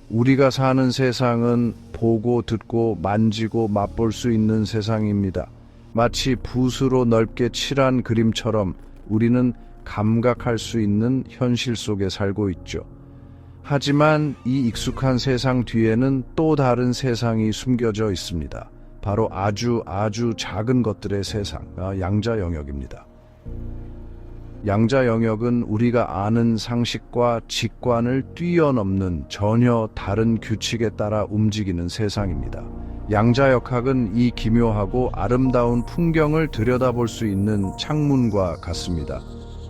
우리가 사는 세상은 보고 듣고 만지고 맛볼 수 있는 세상입니다. 마치 붓으로 넓게 칠한 그림처럼 우리는 감각할 수 있는 현실 속에 살고 있죠. 하지만 이 익숙한 세상 뒤에는 또 다른 세상이 숨겨져 있습니다. 바로 아주 작은 것들의 세상, 양자 영역입니다. 양자 영역은 우리가 아는 상식과 직관을 뛰어넘는 전혀 다른 규칙에 따라 움직이는 세상입니다. 양자역학은 이 기묘하고 아름다운 풍경을 들여다볼 수 있는 창문과 같습니다.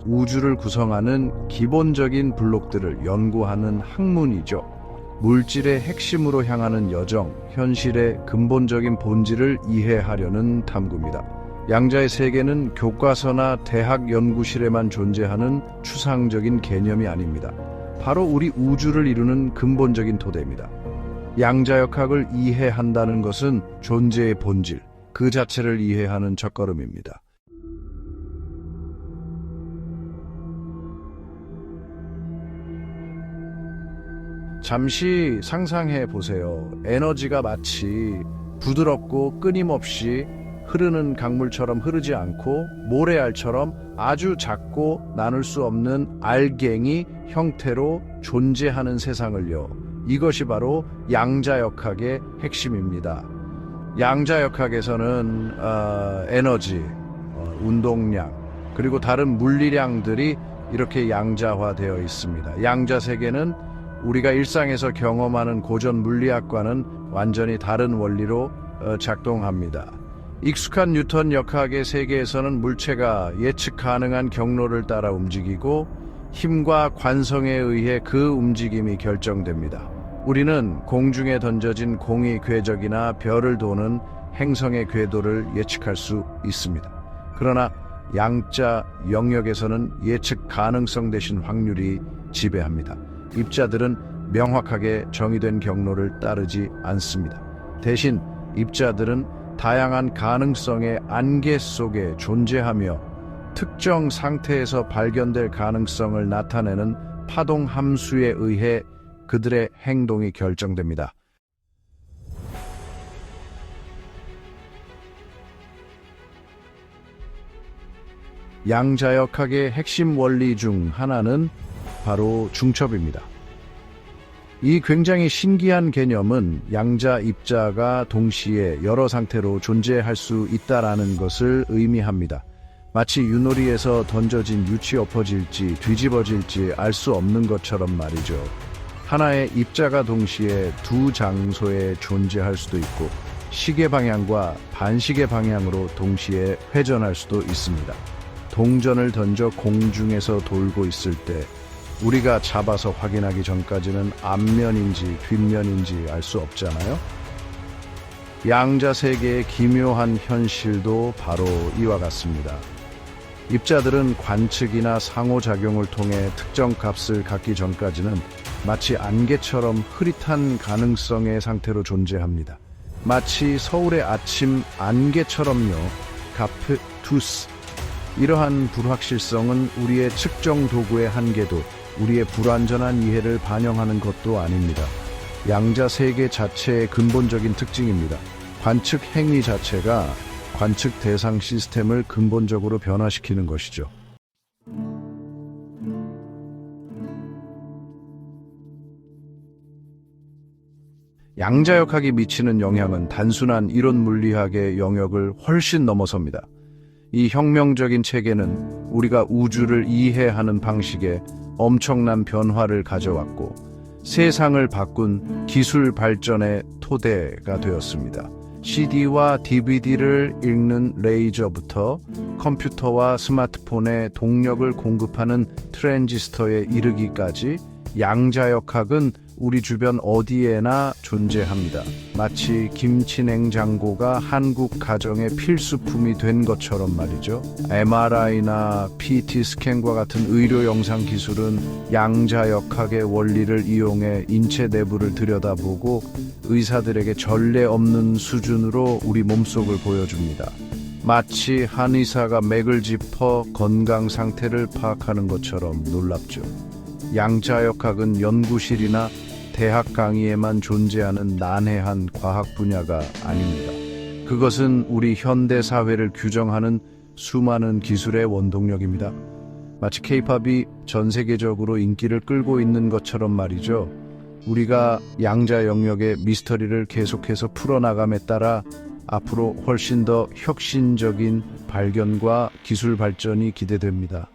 우주를 구성하는 기본적인 블록들을 연구하는 학문이죠. 물질의 핵심으로 향하는 여정, 현실의 근본적인 본질을 이해하려는 탐구입니다. 양자의 세계는 교과서나 대학 연구실에만 존재하는 추상적인 개념이 아닙니다. 바로 우리 우주를 이루는 근본적인 토대입니다. 양자역학을 이해한다는 것은 존재의 본질, 그 자체를 이해하는 첫걸음입니다. 잠시 상상해 보세요. 에너지가 마치 부드럽고 끊임없이 흐르는 강물처럼 흐르지 않고 모래알처럼 아주 작고 나눌 수 없는 알갱이 형태로 존재하는 세상을요. 이것이 바로 양자역학의 핵심입니다. 양자역학에서는 에너지, 운동량, 그리고 다른 물리량들이 이렇게 양자화되어 있습니다. 양자 세계는 우리가 일상에서 경험하는 고전 물리학과는 완전히 다른 원리로 작동합니다. 익숙한 뉴턴 역학의 세계에서는 물체가 예측 가능한 경로를 따라 움직이고 힘과 관성에 의해 그 움직임이 결정됩니다. 우리는 공중에 던져진 공이 궤적이나 별을 도는 행성의 궤도를 예측할 수 있습니다. 그러나 양자 영역에서는 예측 가능성 대신 확률이 지배합니다. 입자들은 명확하게 정의된 경로를 따르지 않습니다. 대신 입자들은 다양한 가능성의 안개 속에 존재하며 특정 상태에서 발견될 가능성을 나타내는 파동 함수에 의해 그들의 행동이 결정됩니다. 양자역학의 핵심 원리 중 하나는 바로 중첩입니다. 이 굉장히 신기한 개념은 양자 입자가 동시에 여러 상태로 존재할 수 있다라는 것을 의미합니다. 마치 윷놀이에서 던져진 유치 엎어질지 뒤집어질지 알 수 없는 것처럼 말이죠. 하나의 입자가 동시에 두 장소에 존재할 수도 있고 시계 방향과 반시계 방향으로 동시에 회전할 수도 있습니다. 동전을 던져 공중에서 돌고 있을 때 우리가 잡아서 확인하기 전까지는 앞면인지 뒷면인지 알 수 없잖아요. 양자 세계의 기묘한 현실도 바로 이와 같습니다. 입자들은 관측이나 상호작용을 통해 특정 값을 갖기 전까지는 마치 안개처럼 흐릿한 가능성의 상태로 존재합니다. 마치 서울의 아침 안개처럼요. 카프투스. 이러한 불확실성은 우리의 측정 도구의 한계도 우리의 불완전한 이해를 반영하는 것도 아닙니다. 양자 세계 자체의 근본적인 특징입니다. 관측 행위 자체가 관측 대상 시스템을 근본적으로 변화시키는 것이죠. 양자역학이 미치는 영향은 단순한 이론 물리학의 영역을 훨씬 넘어섭니다. 이 혁명적인 체계는 우리가 우주를 이해하는 방식에 엄청난 변화를 가져왔고 세상을 바꾼 기술 발전의 토대가 되었습니다. CD와 DVD를 읽는 레이저부터 컴퓨터와 스마트폰에 동력을 공급하는 트랜지스터에 이르기까지 양자역학은 우리 주변 어디에나 존재합니다. 마치 김치냉장고가 한국 가정의 필수품이 된 것처럼 말이죠. MRI나 PT 스캔과 같은 의료 영상 기술은 양자역학의 원리를 이용해 인체 내부를 들여다보고 의사들에게 전례 없는 수준으로 우리 몸속을 보여줍니다. 마치 한의사가 맥을 짚어 건강 상태를 파악하는 것처럼 놀랍죠. 양자역학은 연구실이나 대학 강의에만 존재하는 난해한 과학 분야가 아닙니다. 그것은 우리 현대 사회를 규정하는 수많은 기술의 원동력입니다. 마치 K-팝이 전 세계적으로 인기를 끌고 있는 것처럼 말이죠. 우리가 양자 영역의 미스터리를 계속해서 풀어나감에 따라 앞으로 훨씬 더 혁신적인 발견과 기술 발전이 기대됩니다.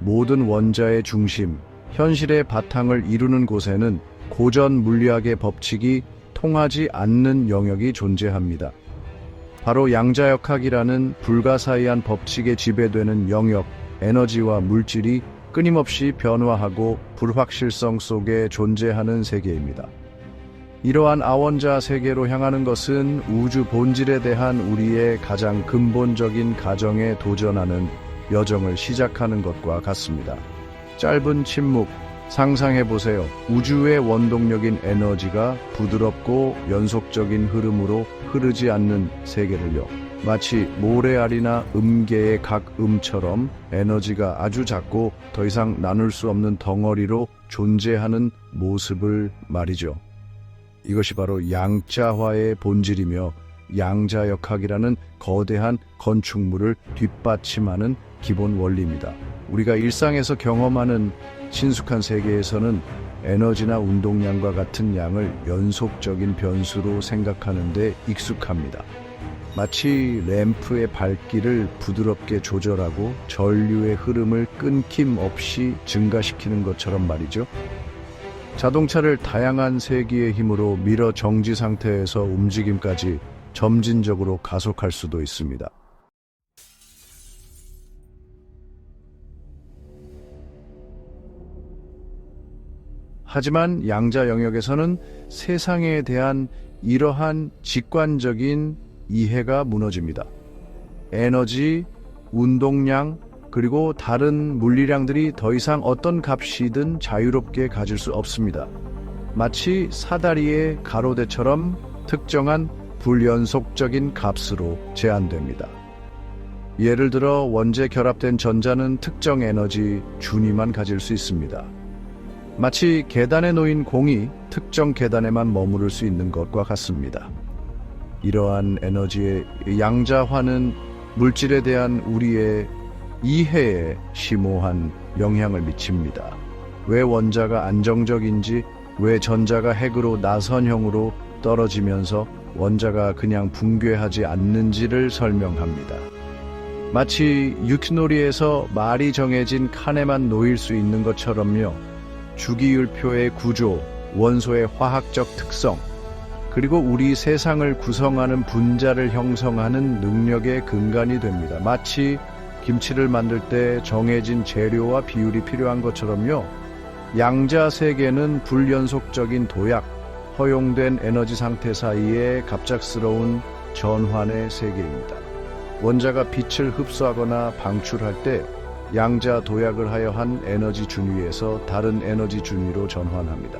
모든 원자의 중심, 현실의 바탕을 이루는 곳에는 고전 물리학의 법칙이 통하지 않는 영역이 존재합니다. 바로 양자역학이라는 불가사의한 법칙에 지배되는 영역, 에너지와 물질이 끊임없이 변화하고 불확실성 속에 존재하는 세계입니다. 이러한 아원자 세계로 향하는 것은 우주 본질에 대한 우리의 가장 근본적인 가정에 도전하는 여정을 시작하는 것과 같습니다. 짧은 침묵, 상상해보세요. 우주의 원동력인 에너지가 부드럽고 연속적인 흐름으로 흐르지 않는 세계를요. 마치 모래알이나 음계의 각 음처럼 에너지가 아주 작고 더 이상 나눌 수 없는 덩어리로 존재하는 모습을 말이죠. 이것이 바로 양자화의 본질이며 양자역학이라는 거대한 건축물을 뒷받침하는 기본 원리입니다. 우리가 일상에서 경험하는 친숙한 세계에서는 에너지나 운동량과 같은 양을 연속적인 변수로 생각하는 데 익숙합니다. 마치 램프의 밝기를 부드럽게 조절하고 전류의 흐름을 끊김없이 증가시키는 것처럼 말이죠. 자동차를 다양한 세기의 힘으로 밀어 정지 상태에서 움직임까지 점진적으로 가속할 수도 있습니다. 하지만 양자 영역에서는 세상에 대한 이러한 직관적인 이해가 무너집니다. 에너지, 운동량, 그리고 다른 물리량들이 더 이상 어떤 값이든 자유롭게 가질 수 없습니다. 마치 사다리의 가로대처럼 특정한 불연속적인 값으로 제한됩니다. 예를 들어 원재 결합된 전자는 특정 에너지 준위만 가질 수 있습니다. 마치 계단에 놓인 공이 특정 계단에만 머무를 수 있는 것과 같습니다. 이러한 에너지의 양자화는 물질에 대한 우리의 이해에 심오한 영향을 미칩니다. 왜 원자가 안정적인지, 왜 전자가 핵으로 나선형으로 떨어지면서 원자가 그냥 붕괴하지 않는지를 설명합니다. 마치 유키놀이에서 말이 정해진 칸에만 놓일 수 있는 것처럼요. 주기율표의 구조, 원소의 화학적 특성, 그리고 우리 세상을 구성하는 분자를 형성하는 능력의 근간이 됩니다. 마치 김치를 만들 때 정해진 재료와 비율이 필요한 것처럼요. 양자 세계는 불연속적인 도약, 허용된 에너지 상태 사이의 갑작스러운 전환의 세계입니다. 원자가 빛을 흡수하거나 방출할 때 양자 도약을 하여 한 에너지 준위에서 다른 에너지 준위로 전환합니다.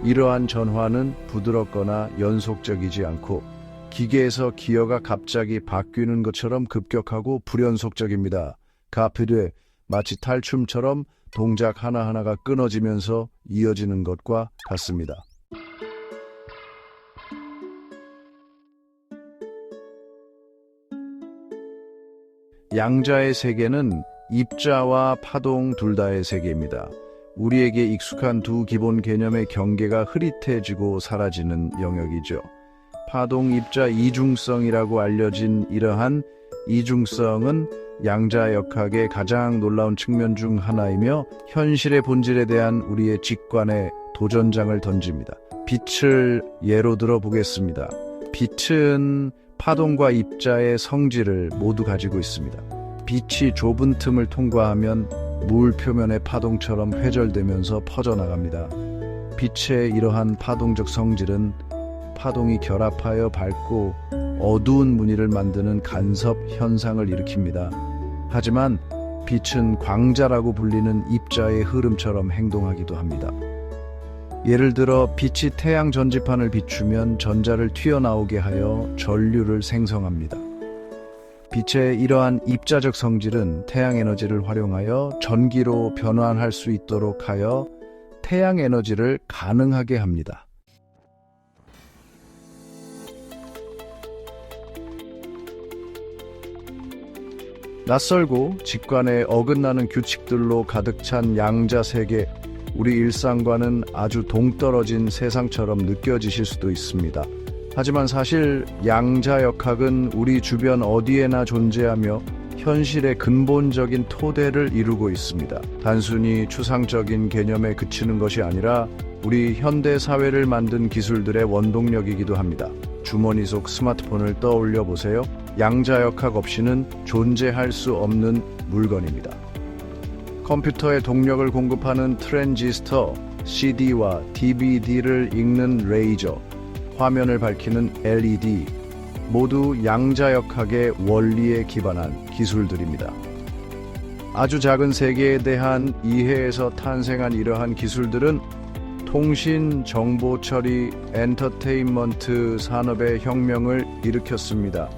이러한 전환은 부드럽거나 연속적이지 않고 기계에서 기어가 갑자기 바뀌는 것처럼 급격하고 불연속적입니다. 가피되 마치 탈춤처럼 동작 하나하나가 끊어지면서 이어지는 것과 같습니다. 양자의 세계는 입자와 파동 둘 다의 세계입니다. 우리에게 익숙한 두 기본 개념의 경계가 흐릿해지고 사라지는 영역이죠. 파동 입자 이중성이라고 알려진 이러한 이중성은 양자역학의 가장 놀라운 측면 중 하나이며 현실의 본질에 대한 우리의 직관에 도전장을 던집니다. 빛을 예로 들어 보겠습니다. 빛은 파동과 입자의 성질을 모두 가지고 있습니다. 빛이 좁은 틈을 통과하면 물 표면의 파동처럼 회절되면서 퍼져나갑니다. 빛의 이러한 파동적 성질은 파동이 결합하여 밝고 어두운 무늬를 만드는 간섭 현상을 일으킵니다. 하지만 빛은 광자라고 불리는 입자의 흐름처럼 행동하기도 합니다. 예를 들어 빛이 태양 전지판을 비추면 전자를 튀어나오게 하여 전류를 생성합니다. 빛의 이러한 입자적 성질은 태양 에너지를 활용하여 전기로 변환할 수 있도록 하여 태양 에너지를 가능하게 합니다. 낯설고 직관에 어긋나는 규칙들로 가득 찬 양자 세계, 우리 일상과는 아주 동떨어진 세상처럼 느껴지실 수도 있습니다. 하지만 사실 양자역학은 우리 주변 어디에나 존재하며 현실의 근본적인 토대를 이루고 있습니다. 단순히 추상적인 개념에 그치는 것이 아니라 우리 현대 사회를 만든 기술들의 원동력이기도 합니다. 주머니 속 스마트폰을 떠올려 보세요. 양자역학 없이는 존재할 수 없는 물건입니다. 컴퓨터에 동력을 공급하는 트랜지스터, CD와 DVD를 읽는 레이저, 화면을 밝히는 LED, 모두 양자역학의 원리에 기반한 기술들입니다. 아주 작은 세계에 대한 이해에서 탄생한 이러한 기술들은 통신, 정보 처리, 엔터테인먼트 산업의 혁명을 일으켰습니다.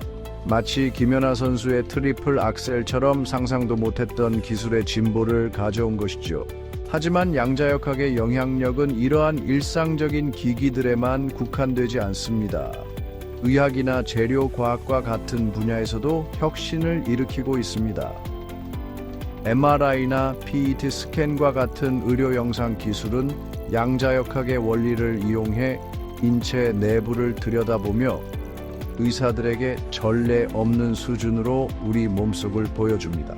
마치 김연아 선수의 트리플 악셀처럼 상상도 못했던 기술의 진보를 가져온 것이죠. 하지만 양자역학의 영향력은 이러한 일상적인 기기들에만 국한되지 않습니다. 의학이나 재료과학과 같은 분야에서도 혁신을 일으키고 있습니다. MRI나 PET 스캔과 같은 의료 영상 기술은 양자역학의 원리를 이용해 인체 내부를 들여다보며 의사들에게 전례 없는 수준으로 우리 몸속을 보여줍니다.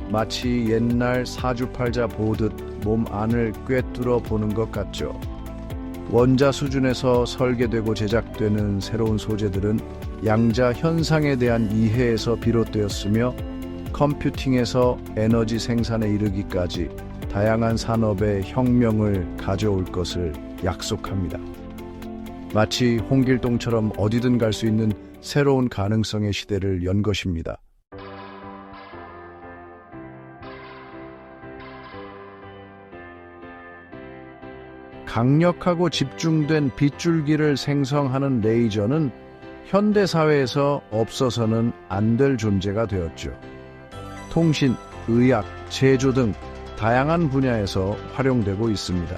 마치 옛날 사주팔자 보듯 몸 안을 꿰뚫어 보는 것 같죠. 원자 수준에서 설계되고 제작되는 새로운 소재들은 양자 현상에 대한 이해에서 비롯되었으며 컴퓨팅에서 에너지 생산에 이르기까지 다양한 산업의 혁명을 가져올 것을 약속합니다. 마치 홍길동처럼 어디든 갈 수 있는 새로운 가능성의 시대를 연 것입니다. 강력하고 집중된 빗줄기를 생성하는 레이저는 현대 사회에서 없어서는 안 될 존재가 되었죠. 통신, 의학, 제조 등 다양한 분야에서 활용되고 있습니다.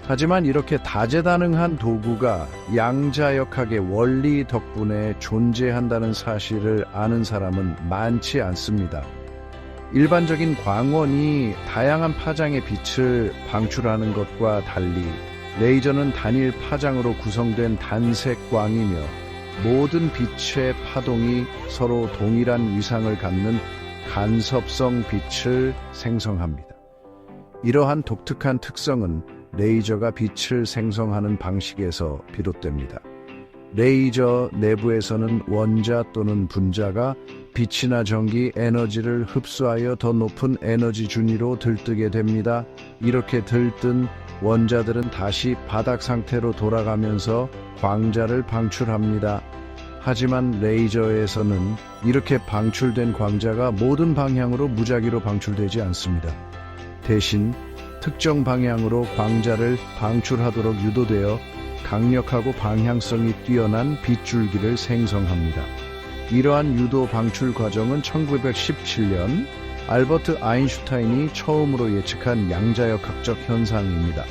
하지만 이렇게 다재다능한 도구가 양자역학의 원리 덕분에 존재한다는 사실을 아는 사람은 많지 않습니다. 일반적인 광원이 다양한 파장의 빛을 방출하는 것과 달리 레이저는 단일 파장으로 구성된 단색 광이며 모든 빛의 파동이 서로 동일한 위상을 갖는 간섭성 빛을 생성합니다. 이러한 독특한 특성은 레이저가 빛을 생성하는 방식에서 비롯됩니다. 레이저 내부에서는 원자 또는 분자가 빛이나 전기, 에너지를 흡수하여 더 높은 에너지 준위로 들뜨게 됩니다. 이렇게 들뜬 원자들은 다시 바닥 상태로 돌아가면서 광자를 방출합니다. 하지만 레이저에서는 이렇게 방출된 광자가 모든 방향으로 무작위로 방출되지 않습니다. 대신 특정 방향으로 광자를 방출하도록 유도되어 강력하고 방향성이 뛰어난 빗줄기를 생성합니다. 이러한 유도 방출 과정은 1917년 알버트 아인슈타인이 처음으로 예측한 양자역학적 현상입니다.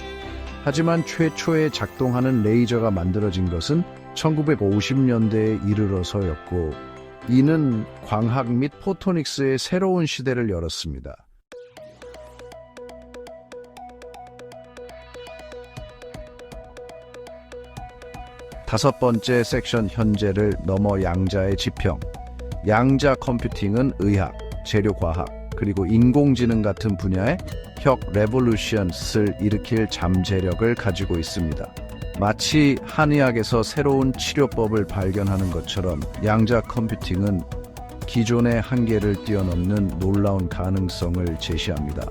하지만 최초에 작동하는 레이저가 만들어진 것은 1950년대에 이르러서였고, 이는 광학 및 포토닉스의 새로운 시대를 열었습니다. 다섯 번째 섹션, 현재를 넘어 양자의 지평. 양자 컴퓨팅은 의학, 재료과학, 그리고 인공지능 같은 분야의 혁 레볼루션을 일으킬 잠재력을 가지고 있습니다. 마치 한의학에서 새로운 치료법을 발견하는 것처럼 양자 컴퓨팅은 기존의 한계를 뛰어넘는 놀라운 가능성을 제시합니다.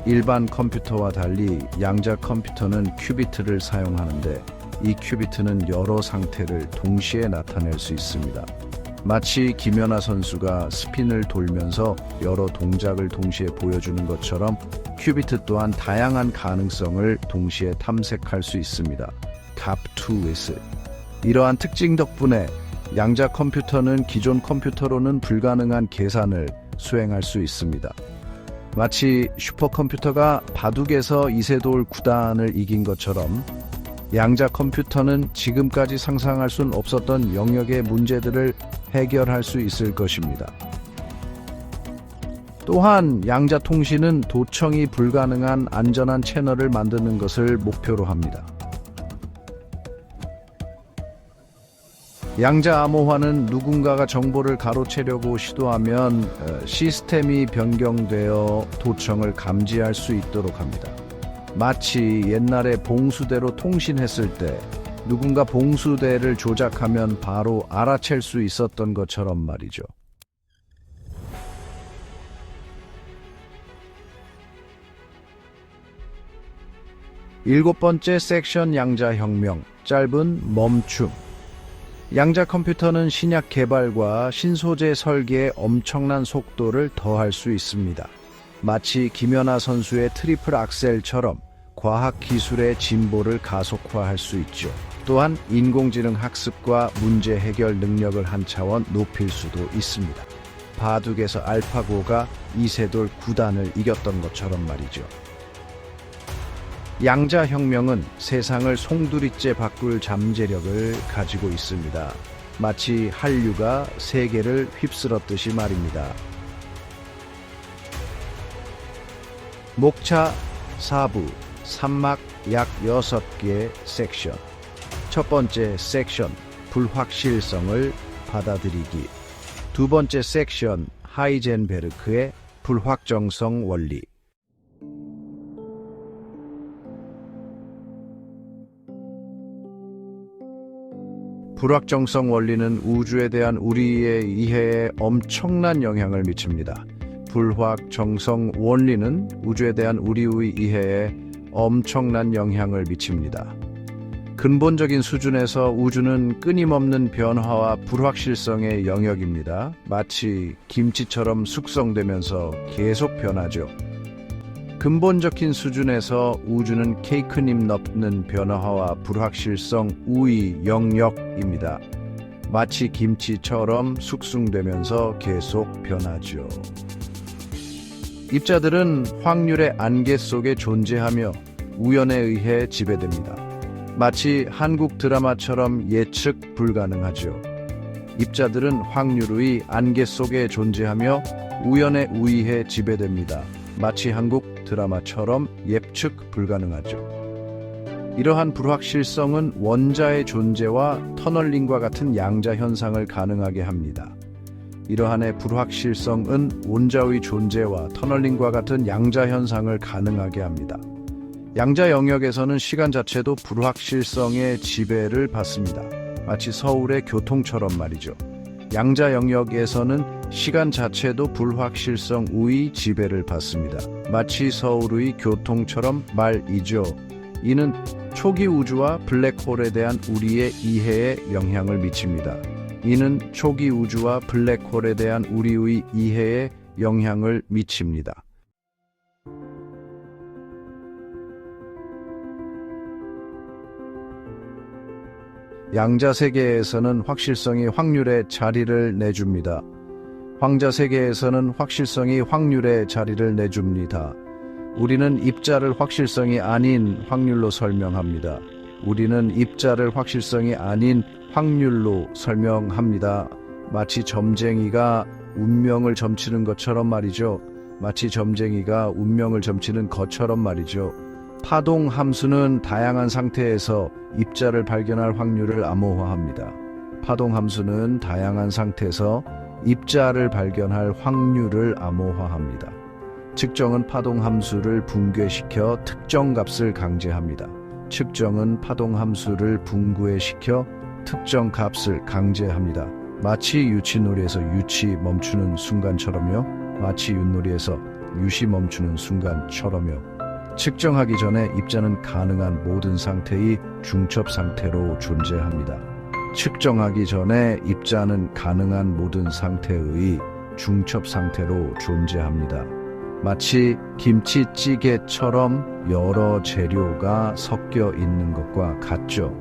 일반 컴퓨터와 달리 양자 컴퓨터는 큐비트를 사용하는데, 이 큐비트는 여러 상태를 동시에 나타낼 수 있습니다. 마치 김연아 선수가 스핀을 돌면서 여러 동작을 동시에 보여주는 것처럼 큐비트 또한 다양한 가능성을 동시에 탐색할 수 있습니다. 갑투 위스. 이러한 특징 덕분에 양자 컴퓨터는 기존 컴퓨터로는 불가능한 계산을 수행할 수 있습니다. 마치 슈퍼컴퓨터가 바둑에서 이세돌 9단을 이긴 것처럼 양자 컴퓨터는 지금까지 상상할 순 없었던 영역의 문제들을 해결할 수 있을 것입니다. 또한 양자 통신은 도청이 불가능한 안전한 채널을 만드는 것을 목표로 합니다. 양자 암호화는 누군가가 정보를 가로채려고 시도하면 시스템이 변경되어 도청을 감지할 수 있도록 합니다. 마치 옛날에 봉수대로 통신했을 때 누군가 봉수대를 조작하면 바로 알아챌 수 있었던 것처럼 말이죠. 일곱 번째 섹션 양자혁명, 짧은 멈춤. 양자 컴퓨터는 신약 개발과 신소재 설계에 엄청난 속도를 더할 수 있습니다. 마치 김연아 선수의 트리플 악셀처럼 과학 기술의 진보를 가속화할 수 있죠. 또한 인공지능 학습과 문제 해결 능력을 한 차원 높일 수도 있습니다. 바둑에서 알파고가 이세돌 9단을 이겼던 것처럼 말이죠. 양자혁명은 세상을 송두리째 바꿀 잠재력을 가지고 있습니다. 마치 한류가 세계를 휩쓸었듯이 말입니다. 목차 4부, 3막 약 6개 섹션. 첫 번째 섹션, 불확실성을 받아들이기. 두 번째 섹션, 하이젠베르크의 불확정성 원리. 불확정성 원리는 우주에 대한 우리의 이해에 엄청난 영향을 미칩니다. 불확정성 원리는 우주에 대한 우리의 이해에 엄청난 영향을 미칩니다. 근본적인 수준에서 우주는 끊임없는 변화와 불확실성의 영역입니다. 마치 김치처럼 숙성되면서 계속 변하죠. 근본적인 수준에서 우주는 케이크잎 넣는 변화와 불확실성 우의 영역입니다. 마치 김치처럼 숙성되면서 계속 변하죠. 입자들은 확률의 안개 속에 존재하며 우연에 의해 지배됩니다. 마치 한국 드라마처럼 예측 불가능하죠. 입자들은 확률의 안개 속에 존재하며 우연에 의해 지배됩니다. 마치 한국 드라마처럼 예측 불가능하죠. 이러한 불확실성은 원자의 존재와 터널링과 같은 양자 현상을 가능하게 합니다. 이러한의 불확실성은 원자의 존재와 터널링과 같은 양자 현상을 가능하게 합니다. 양자 영역에서는 시간 자체도 불확실성의 지배를 받습니다. 마치 서울의 교통처럼 말이죠. 양자 영역에서는 시간 자체도 불확실성 우의 지배를 받습니다. 마치 서울의 교통처럼 말이죠. 이는 초기 우주와 블랙홀에 대한 우리의 이해에 영향을 미칩니다. 이는 초기 우주와 블랙홀에 대한 우리의 이해에 영향을 미칩니다. 양자 세계에서는 확실성이 확률에 자리를 내줍니다. 황자 세계에서는 확실성이 확률에 자리를 내줍니다. 우리는 입자를 확실성이 아닌 확률로 설명합니다. 우리는 입자를 확실성이 아닌 확률로 설명합니다. 마치 점쟁이가 운명을 점치는 것처럼 말이죠. 마치 점쟁이가 운명을 점치는 것처럼 말이죠. 파동 함수는 다양한 상태에서 입자를 발견할 확률을 암호화합니다. 파동 함수는 다양한 상태에서 입자를 발견할 확률을 암호화합니다. 측정은 파동 함수를 붕괴시켜 특정 값을 강제합니다. 측정은 파동 함수를 붕괴시켜 특정 값을 강제합니다. 마치 유치놀이에서 유치 멈추는 순간처럼요. 마치 윷놀이에서 유시 멈추는 순간처럼요. 측정하기 전에 입자는 가능한 모든 상태의 중첩 상태로 존재합니다. 측정하기 전에 입자는 가능한 모든 상태의 중첩 상태로 존재합니다. 마치 김치찌개처럼 여러 재료가 섞여 있는 것과 같죠.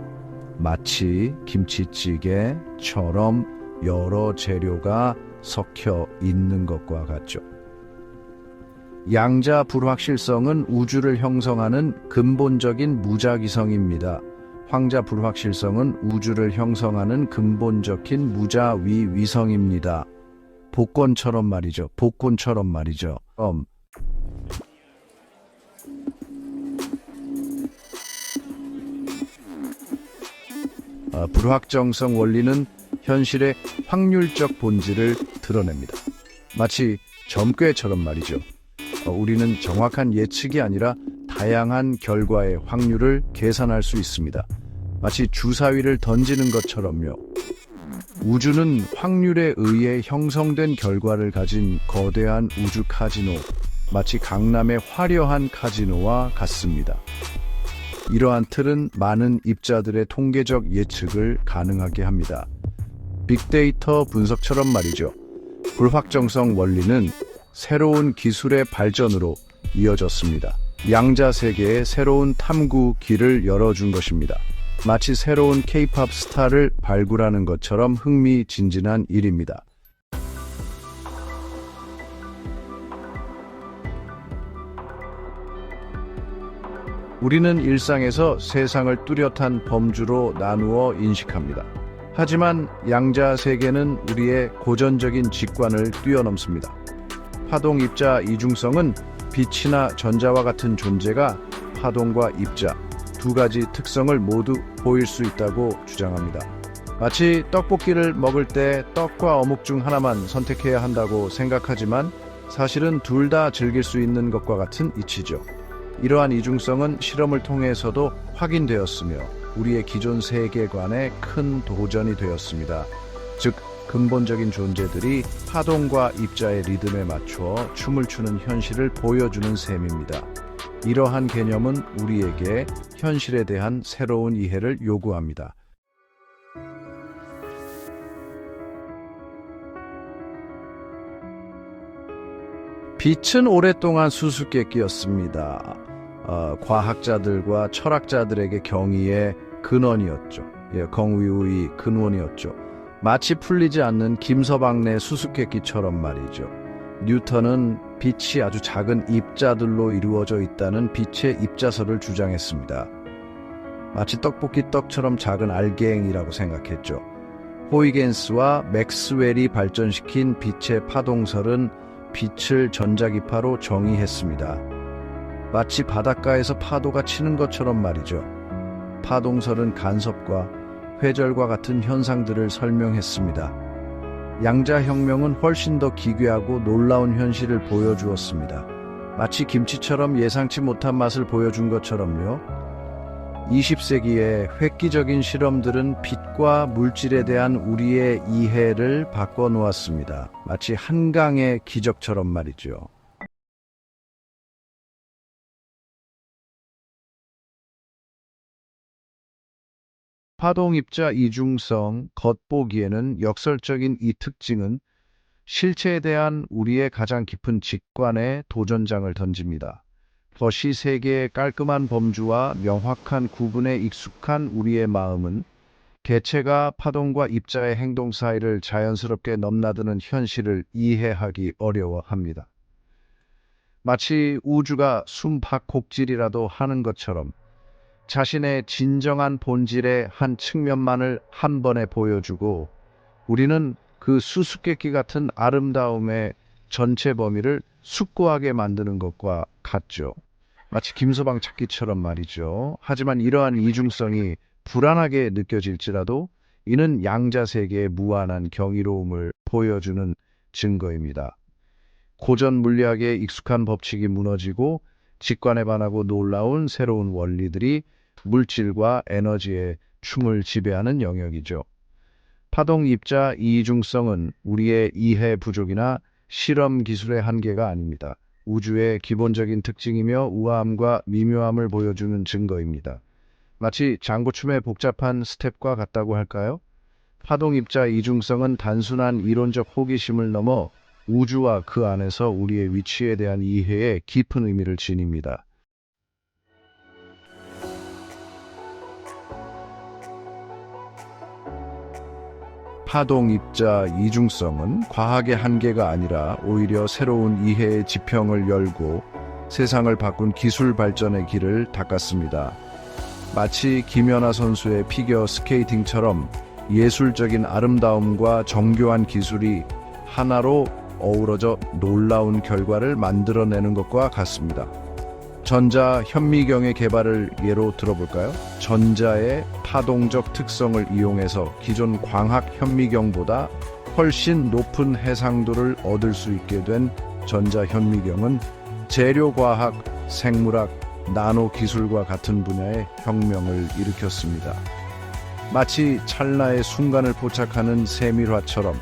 마치 김치찌개처럼 여러 재료가 섞여 있는 것과 같죠. 양자 불확실성은 우주를 형성하는 근본적인 무자기성입니다. 황자 불확실성은 우주를 형성하는 근본적인 무자위위성입니다. 복권처럼 말이죠. 복권처럼 말이죠. 불확정성 원리는 현실의 확률적 본질을 드러냅니다. 마치 점괘처럼 말이죠. 우리는 정확한 예측이 아니라 다양한 결과의 확률을 계산할 수 있습니다. 마치 주사위를 던지는 것처럼요. 우주는 확률에 의해 형성된 결과를 가진 거대한 우주 카지노, 마치 강남의 화려한 카지노와 같습니다. 이러한 틀은 많은 입자들의 통계적 예측을 가능하게 합니다. 빅데이터 분석처럼 말이죠. 불확정성 원리는 새로운 기술의 발전으로 이어졌습니다. 양자 세계에 새로운 탐구 길을 열어준 것입니다. 마치 새로운 K-팝 스타를 발굴하는 것처럼 흥미진진한 일입니다. 우리는 일상에서 세상을 뚜렷한 범주로 나누어 인식합니다. 하지만 양자 세계는 우리의 고전적인 직관을 뛰어넘습니다. 파동 입자 이중성은 빛이나 전자와 같은 존재가 파동과 입자 두 가지 특성을 모두 보일 수 있다고 주장합니다. 마치 떡볶이를 먹을 때 떡과 어묵 중 하나만 선택해야 한다고 생각하지만 사실은 둘 다 즐길 수 있는 것과 같은 이치죠. 이러한 이중성은 실험을 통해서도 확인되었으며 우리의 기존 세계관에 큰 도전이 되었습니다. 즉, 근본적인 존재들이 파동과 입자의 리듬에 맞추어 춤을 추는 현실을 보여주는 셈입니다. 이러한 개념은 우리에게 현실에 대한 새로운 이해를 요구합니다. 빛은 오랫동안 수수께끼였습니다. 과학자들과 철학자들에게 경이의 근원이었죠. 경위의 근원이었죠. 마치 풀리지 않는 김서방네 수수께끼처럼 말이죠. 뉴턴은 빛이 아주 작은 입자들로 이루어져 있다는 빛의 입자설을 주장했습니다. 마치 떡볶이 떡처럼 작은 알갱이라고 생각했죠. 호이겐스와 맥스웰이 발전시킨 빛의 파동설은 빛을 전자기파로 정의했습니다. 마치 바닷가에서 파도가 치는 것처럼 말이죠. 파동설은 간섭과 회절과 같은 현상들을 설명했습니다. 양자혁명은 훨씬 더 기괴하고 놀라운 현실을 보여주었습니다. 마치 김치처럼 예상치 못한 맛을 보여준 것처럼요. 20세기의 획기적인 실험들은 빛과 물질에 대한 우리의 이해를 바꿔놓았습니다. 마치 한강의 기적처럼 말이죠. 파동입자 이중성, 겉보기에는 역설적인 이 특징은 실체에 대한 우리의 가장 깊은 직관에 도전장을 던집니다. 거시 세계의 깔끔한 범주와 명확한 구분에 익숙한 우리의 마음은 개체가 파동과 입자의 행동 사이를 자연스럽게 넘나드는 현실을 이해하기 어려워합니다. 마치 우주가 숨바꼭질이라도 하는 것처럼 자신의 진정한 본질의 한 측면만을 한 번에 보여주고 우리는 그 수수께끼 같은 아름다움의 전체 범위를 숙고하게 만드는 것과 같죠. 마치 김서방 찾기처럼 말이죠. 하지만 이러한 이중성이 불안하게 느껴질지라도 이는 양자 세계의 무한한 경이로움을 보여주는 증거입니다. 고전 물리학에 익숙한 법칙이 무너지고 직관에 반하고 놀라운 새로운 원리들이 물질과 에너지의 춤을 지배하는 영역이죠. 파동 입자 이중성은 우리의 이해 부족이나 실험 기술의 한계가 아닙니다. 우주의 기본적인 특징이며 우아함과 미묘함을 보여주는 증거입니다. 마치 장구춤의 복잡한 스텝과 같다고 할까요? 파동 입자 이중성은 단순한 이론적 호기심을 넘어 우주와 그 안에서 우리의 위치에 대한 이해에 깊은 의미를 지닙니다. 파동 입자 이중성은 과학의 한계가 아니라 오히려 새로운 이해의 지평을 열고 세상을 바꾼 기술 발전의 길을 닦았습니다. 마치 김연아 선수의 피겨 스케이팅처럼 예술적인 아름다움과 정교한 기술이 하나로 어우러져 놀라운 결과를 만들어내는 것과 같습니다. 전자 현미경의 개발을 예로 들어볼까요? 전자의 파동적 특성을 이용해서 기존 광학 현미경보다 훨씬 높은 해상도를 얻을 수 있게 된 전자 현미경은 재료과학, 생물학, 나노 기술과 같은 분야의 혁명을 일으켰습니다. 마치 찰나의 순간을 포착하는 세밀화처럼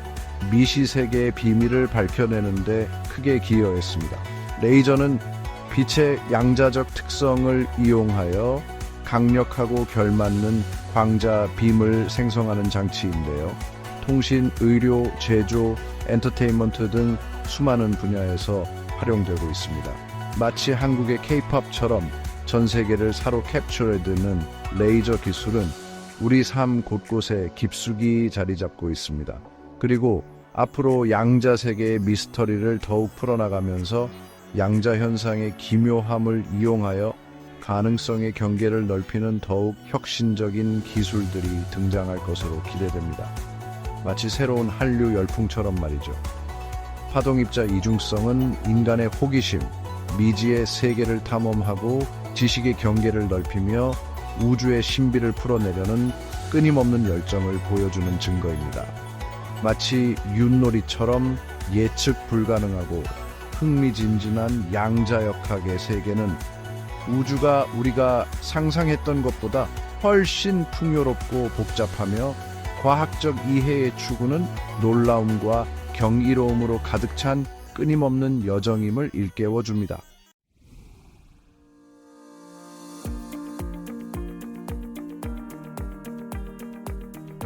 미시세계의 비밀을 밝혀내는데 크게 기여했습니다. 레이저는 빛의 양자적 특성을 이용하여 강력하고 결맞는 광자 빔을 생성하는 장치인데요. 통신, 의료, 제조, 엔터테인먼트 등 수많은 분야에서 활용되고 있습니다. 마치 한국의 K-팝처럼 전 세계를 사로 캡처해두는 레이저 기술은 우리 삶 곳곳에 깊숙이 자리 잡고 있습니다. 그리고 앞으로 양자 세계의 미스터리를 더욱 풀어나가면서 양자 현상의 기묘함을 이용하여 가능성의 경계를 넓히는 더욱 혁신적인 기술들이 등장할 것으로 기대됩니다. 마치 새로운 한류 열풍처럼 말이죠. 파동입자 이중성은 인간의 호기심, 미지의 세계를 탐험하고 지식의 경계를 넓히며 우주의 신비를 풀어내려는 끊임없는 열정을 보여주는 증거입니다. 마치 윷놀이처럼 예측 불가능하고 흥미진진한 양자역학의 세계는 우주가 우리가 상상했던 것보다 훨씬 풍요롭고 복잡하며 과학적 이해의 추구는 놀라움과 경이로움으로 가득 찬 끊임없는 여정임을 일깨워 줍니다.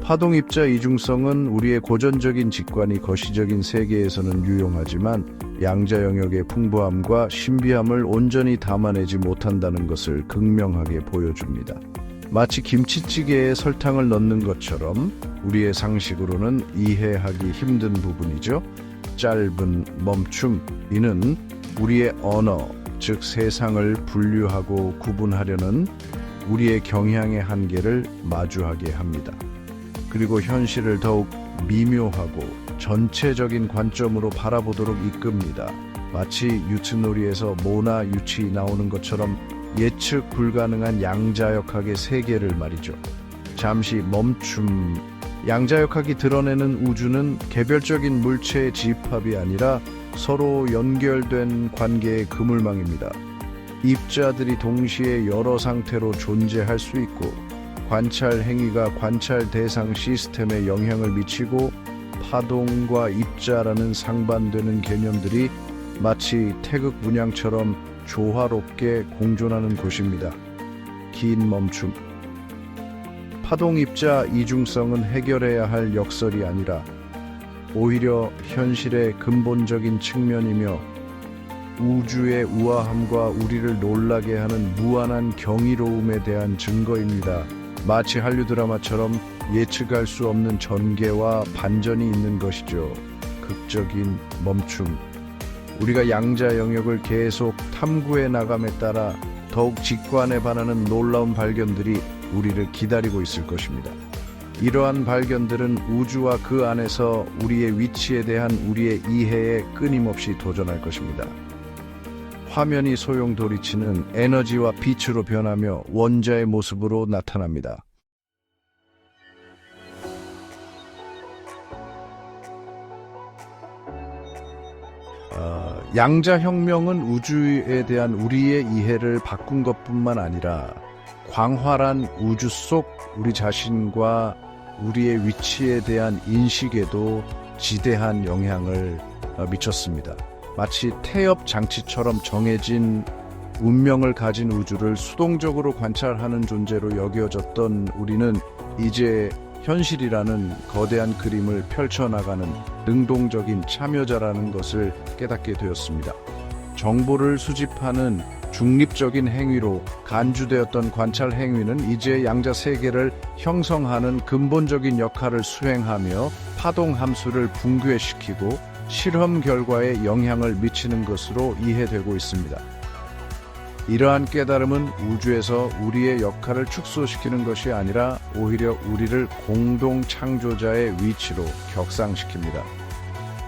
파동입자 이중성은 우리의 고전적인 직관이 거시적인 세계에서는 유용하지만 양자 영역의 풍부함과 신비함을 온전히 담아내지 못한다는 것을 극명하게 보여줍니다. 마치 김치찌개에 설탕을 넣는 것처럼 우리의 상식으로는 이해하기 힘든 부분이죠. 짧은 멈춤, 이는 우리의 언어, 즉 세상을 분류하고 구분하려는 우리의 경향의 한계를 마주하게 합니다. 그리고 현실을 더욱 미묘하고 전체적인 관점으로 바라보도록 이끕니다. 마치 유치놀이에서 모나 유치 나오는 것처럼 예측 불가능한 양자역학의 세계를 말이죠. 잠시 멈춤. 양자역학이 드러내는 우주는 개별적인 물체의 집합이 아니라 서로 연결된 관계의 그물망입니다. 입자들이 동시에 여러 상태로 존재할 수 있고 관찰 행위가 관찰 대상 시스템에 영향을 미치고 파동과 입자라는 상반되는 개념들이 마치 태극 문양처럼 조화롭게 공존하는 곳입니다. 긴 멈춤. 파동 입자 이중성은 해결해야 할 역설이 아니라 오히려 현실의 근본적인 측면이며 우주의 우아함과 우리를 놀라게 하는 무한한 경이로움에 대한 증거입니다. 마치 한류 드라마처럼 예측할 수 없는 전개와 반전이 있는 것이죠. 극적인 멈춤. 우리가 양자 영역을 계속 탐구해 나감에 따라 더욱 직관에 반하는 놀라운 발견들이 우리를 기다리고 있을 것입니다. 이러한 발견들은 우주와 그 안에서 우리의 위치에 대한 우리의 이해에 끊임없이 도전할 것입니다. 화면이 소용돌이치는 에너지와 빛으로 변하며 원자의 모습으로 나타납니다. 양자혁명은 우주에 대한 우리의 이해를 바꾼 것뿐만 아니라 광활한 우주 속 우리 자신과 우리의 위치에 대한 인식에도 지대한 영향을 미쳤습니다. 마치 태엽 장치처럼 정해진 운명을 가진 우주를 수동적으로 관찰하는 존재로 여겨졌던 우리는 이제 현실이라는 거대한 그림을 펼쳐나가는 능동적인 참여자라는 것을 깨닫게 되었습니다. 정보를 수집하는 중립적인 행위로 간주되었던 관찰 행위는 이제 양자 세계를 형성하는 근본적인 역할을 수행하며 파동 함수를 붕괴시키고 실험 결과에 영향을 미치는 것으로 이해되고 있습니다. 이러한 깨달음은 우주에서 우리의 역할을 축소시키는 것이 아니라 오히려 우리를 공동 창조자의 위치로 격상시킵니다.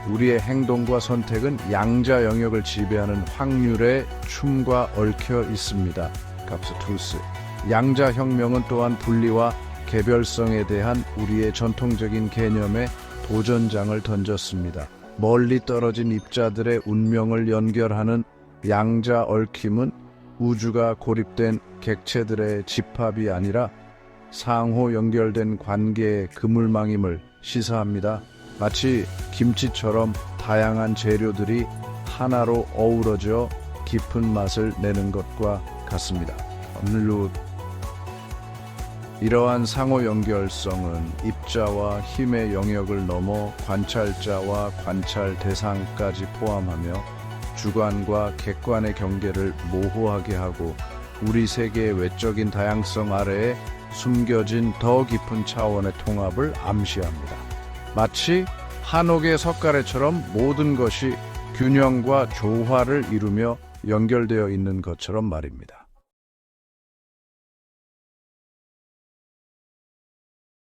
우리의 행동과 선택은 양자 영역을 지배하는 확률의 춤과 얽혀 있습니다. 갑스투스. 양자 혁명은 또한 분리와 개별성에 대한 우리의 전통적인 개념에 도전장을 던졌습니다. 멀리 떨어진 입자들의 운명을 연결하는 양자 얽힘은 우주가 고립된 객체들의 집합이 아니라 상호 연결된 관계의 그물망임을 시사합니다. 마치 김치처럼 다양한 재료들이 하나로 어우러져 깊은 맛을 내는 것과 같습니다. 이러한 상호 연결성은 입자와 힘의 영역을 넘어 관찰자와 관찰 대상까지 포함하며 주관과 객관의 경계를 모호하게 하고 우리 세계의 외적인 다양성 아래에 숨겨진 더 깊은 차원의 통합을 암시합니다. 마치 한옥의 석가래처럼 모든 것이 균형과 조화를 이루며 연결되어 있는 것처럼 말입니다.